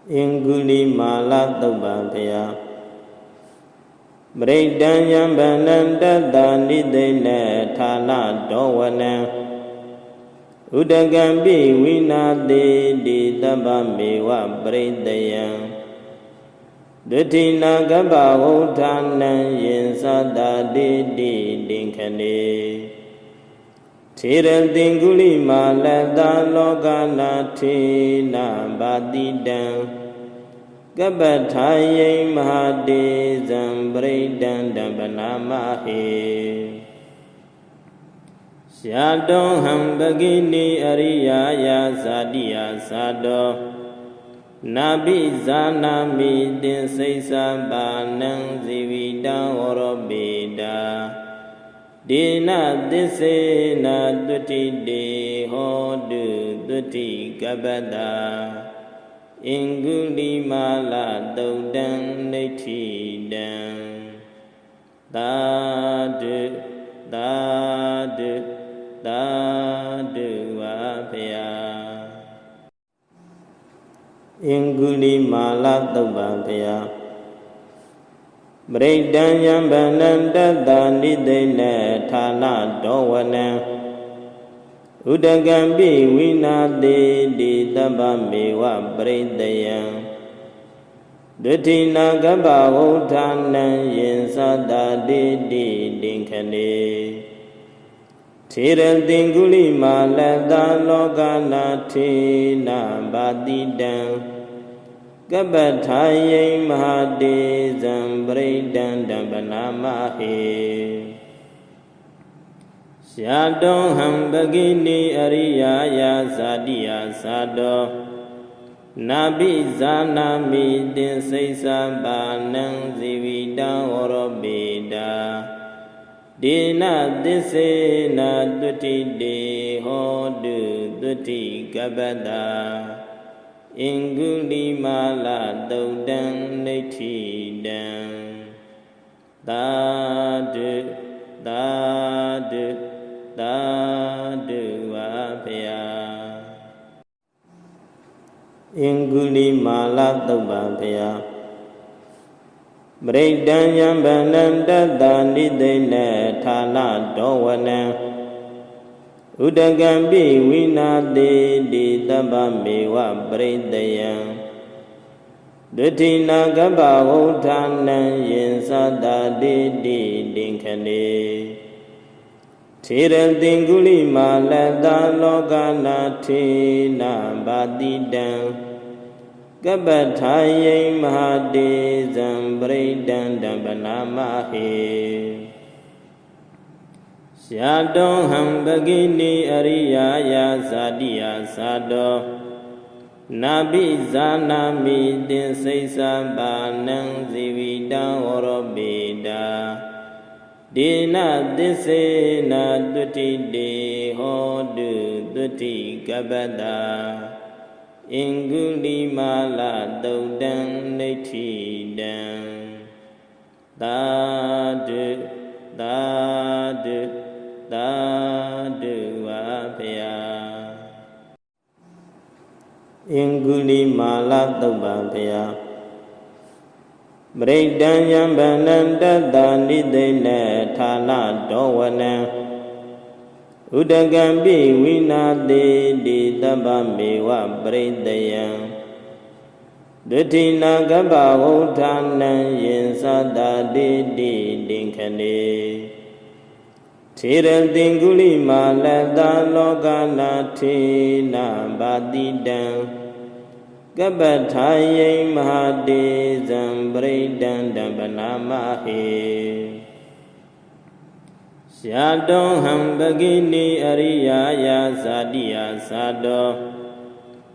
Inggulimala Taubhaya Bridanyam Banandada Nidena Thana Dowana Udagambi Vinade Di Tabamewa Bridayam Dutina Gaba Utana Yensada Di Dinkane Tira Dinguli Malada Logana Tina Badidam Gabataye Mahade Zambridan Dambanamahe Syadong Hambagini Ariyaya Sadiya Sado Nabi Zanami Din Saisa Banang Zivida Orobeda Dina Disena Duti De Hodu Duti Gabada Inggulimala Daudan Netidan Dadu Dadu Dadu Vapaya Inggulimala Daubhaya Bridanyam Banandada Nidena Thana Dowana Udagambi Vinade Di Tabamewa Bridayam Dutina Gaba Utana Yensada Di Dinkane Tira Dinguli Malada Logana Tina Badidam Gabataye Mahade Zambridan Dambanamahe Syadong Hambagini Ariyaya Sadiya Sado Nabi Zanami Din Saisa Banang Zivida Orobeda Dina Disena Duti De Hodu Duti Gabada Inggulimala Daudan Netidan Dadu Dadu Dadu Vapaya Inggulimala Daubhaya Bridanyam Banandada Nidena Thana Dowana Udagambi Vinade Di Tabamewa Bridayam Dutina Gaba Utana Yensada Di Dinkane Tira Dinguli Malada Logana Tina Badidam Gabataye Mahade Zambridan Dambanamahe Syadong Hambagini Ariyaya Sadiya Sado Nabi Zanami Din Saisa Banang Zivida Orobeda Dina Disena Duti De Hodu Duti Gabada Inggulimala Daudan Netidan Dadu Dadu Dadu Vapaya Inggulimala Daubhaya Bridanyam Banandada Nidena Thana Dowana Udagambi Vinade Di Tabamewa Bridayam Dutina Gaba Utana Yensada Di Dinkane Tira Dinguli Malada Logana Tina Badidam Gabataye Mahade Zambridan Dambanamahe Syadong Hambagini Ariyaya Sadiya Sado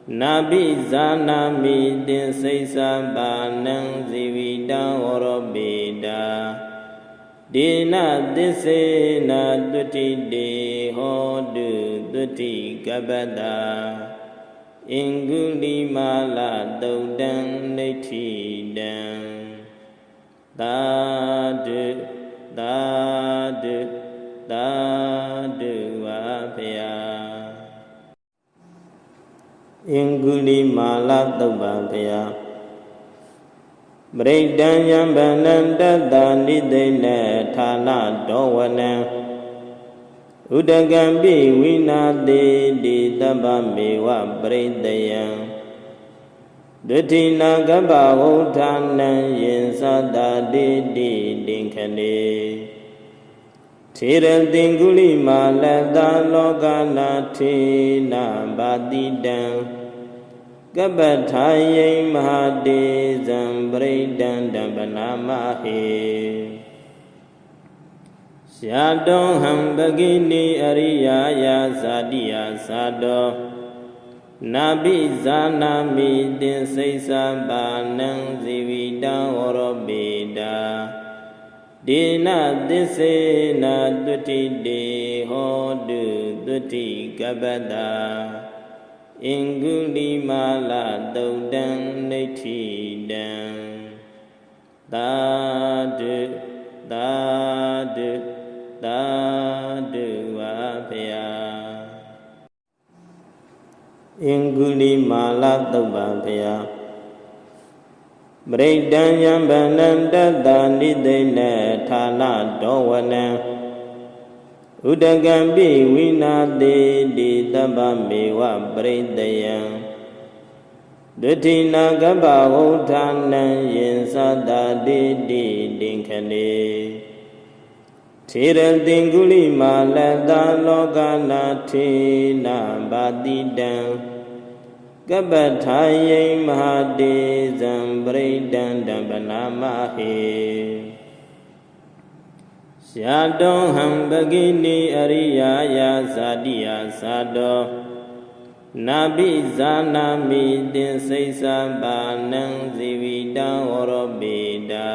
Nabi Zanami Din Saisa Banang Zivida Orobeda Dina Disena Duti De Hodu Duti Gabada Inggulimala Daudan Netidan Dadu Dadu Dadu Vapaya အင်္ဂုလိမာလသုတ်ပံဘုရားပရိဒံယံဗန္နံတတ္တနိသိဏဌာနတောဝနံဥဒကံပိဝိနာတိတိတပ္ပမေဝပရိတယံဒုတိနာကပ္ပဝုဌာနံယင်သတ္တတိတိတင်ခဏေထေရတိင်္ဂုလိမာလတလောကနာထေနဘာတိတံကပ္ပထာယိမဟာတေဇံပရိဒံတံပနာမဟေယာတောဟံပကိနိအရိယာယာဇာတိယသာတောနာဘိဇာနာမိတင်စိစ္ဆာပါဏံဇီဝိတံဝရောပိတာဒေနသစ္စေနတုတိတေဟောတုတုတိကပ္ပတာအင်္ဂုလိမာလသုတ်တံနိဋ္ဌိတံသာဓုသာဓုသာဓုဝါဖျာအင်္ဂုလိမာလသုတ်ပံဖျာပရိဒံယံဗန္နံတတ္တနိသိဏဌာနတောဝနံဥဒကံပိဝိနာတိတိတပ္ပမေဝပရိတယံဒုတိနာကပ္ပဝုဌာနံယင်သတ္တတိတိတင်ခဏေထေရတိင်္ဂုလိမာလတလောကနာထေနဘာတိတံကပ္ပထာယိမဟာတေဇံပရိဒံတံပနာမဟေယာတောဟံပကိနိအရိယာယာဇာတိယသာတောနာဘိဇာနာမိတင်စိစ္ဆာပါဏံဇီဝိတံဝရောပိတာ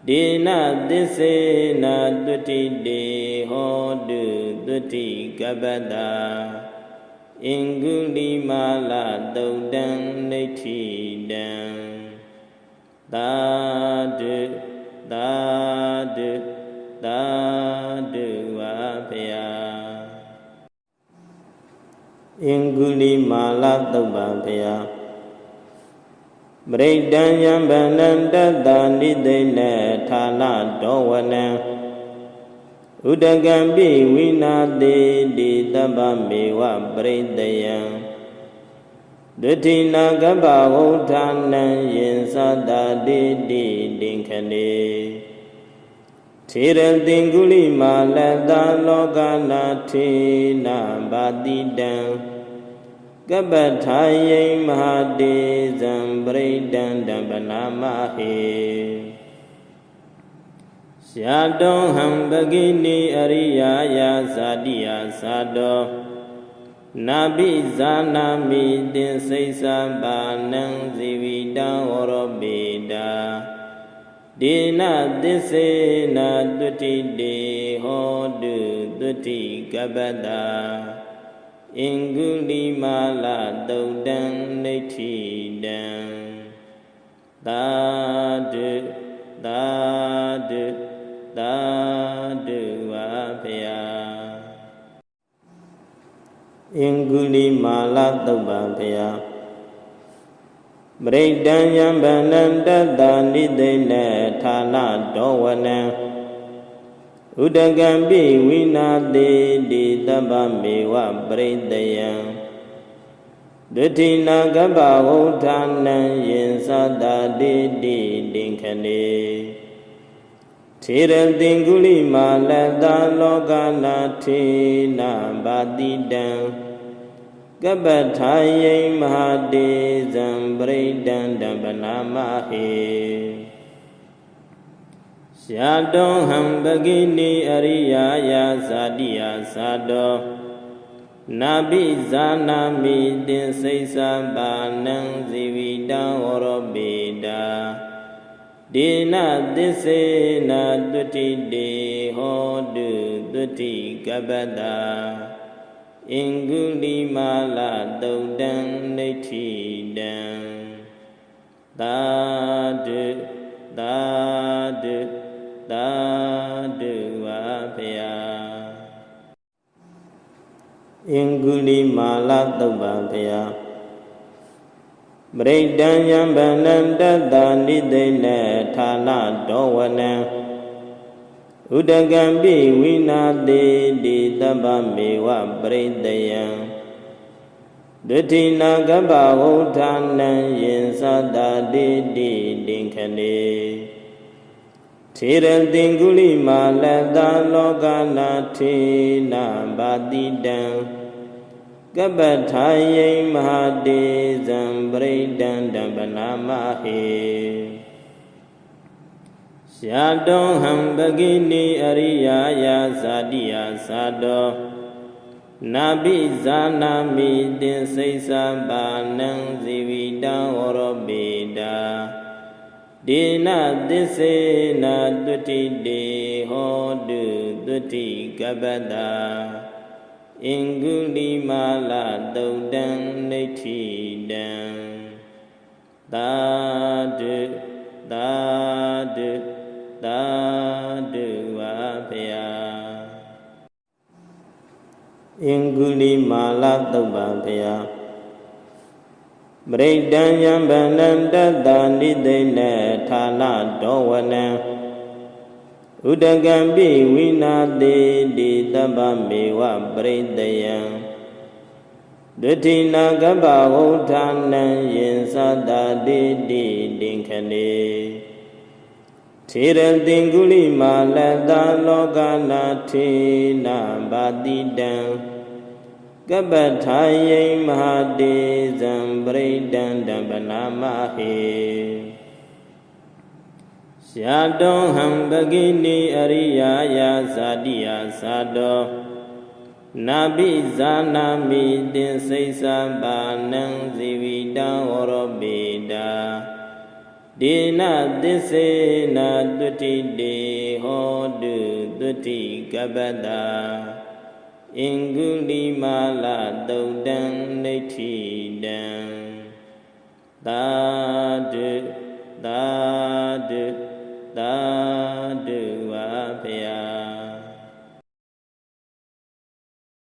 ဒေနသစ္စေနတုတိတေဟောတုတုတိကပ္ပတာအင်္ဂုလိမာလသုတ်တံနိဋ္ဌိတံသာဓုသာဓုသာဓုဝါဖျာအင်္ဂုလိမာလသုတ်ပံဖျာပရိဒံယံဗန္နံတတ္တနိသိဏဌာနတောဝနံဥဒကံပိဝိနာတိတိတပ္ပမေဝပရိတယံဒုတိနာကပ္ပဝုဌာနံယင်သတ္တတိတိတင်ခဏေထေရတိင်္ဂုလိမာလတလောကနာထေနဘာတိတံကပ္ပထာယိမဟာတေဇံပရိဒံတံပနာမဟေယာတောဟံပကိနိအရိယာယာဇာတိယသာတောနာဘိဇာနာမိတင်စိစ္ဆာပါဏံဇီဝိတံဝရောပိတာဒေနသစ္စေနတုတိတေဟောတုတုတိကပ္ပတာအင်္ဂုလိမာလသုတ်တံနိဋ္ဌိတံသာဓုသာဓုသာဓုဝါဖျာအင်္ဂုလိမာလသုတ်ပံဖျာပရိဒံယံဗန္နံတတ္တနိသိဏဌာနတောဝနံဥဒကံပိဝိနာတိတိတပ္ပမေဝပရိတယံဒုတိနာကပ္ပဝုဌာနံယင်သတ္တတိတိတင်ခဏေထေရတိင်္ဂုလိမာလတလောကနာထေနဘာတိတံကပ္ပထာယိမဟာတေဇံပရိဒံတံပနာမဟေယာတောဟံပကိနိအရိယာယာဇာတိယသာတောနာဘိဇာနာမိတင်စိစ္ဆာပါဏံဇီဝိတံဝရောပိတာဒေနသစ္စေနတုတိတေဟောတုတုတိကပ္ပတာအင်္ဂုလိမာလသုတ်တံနိဋ္ဌိတံသာဓုသာဓုသာဓုဝါဖျာအင်္ဂုလိမာလသုတ်ပံဖျာ ပရိဒံယံဗန္နံတတ္တာနိသိဏဌာနဒောဝနံဥဒကံပိဝိနာတိတိတပ္ပမေဝပရိတယံဒုတိနာကပ္ပဝုဌာနံယင်သတ္တာတိတိတိခဏေထေရတိင်္ဂုလိမာလတလောကနာထေနဘာတိတံကပ္ပထာယိမဟာတေဇံပရိဒံတံပနာမဟေရှာတောဟံပကိနိအရိယာယာဇာတိယသာတောနာပိဇာနာမိတင်စိစ္ဆာပါဏံဇီဝိတံဝရောပိတာဒေနသစ္စေနတုတိတေဟောတုတုတိကပ္ပတာအင်္ဂုလိမာလတုံတံနိဋ္ဌိတံသာဓုသာဓုသာဓုဝါဗျာအင်္ဂုလိမာလတုပ္ပံဗျာပရိဒံယံဗန္နံတတ္တာနိသိဏဌာနဒောဝနံဥဒကံပိဝိနာတိတိတပ္ပမေဝပရိတယံဒုတိနာကပ္ပဝုဌာနံယင်သတ္တာတိတိတိခဏေထေရတိင်္ဂုလိမာလတလောကနာထေနဘာတိတံကပ္ပထာယိမဟာတေဇံပရိဒံတံပနာမဟေရှာတောဟံပကိနိအရိယာယာဇာတိယသာတောနာပိဇာနာမိတင်စိစ္ဆာပါဏံဇီဝိတံဝရောပိတာဒေနသစ္စေနတုတိတေဟောတုတုတိကပ္ပတာအင်္ဂုလိမာလတုံတံနိဋ္ဌိတံသာဓုသာဓုသာဓ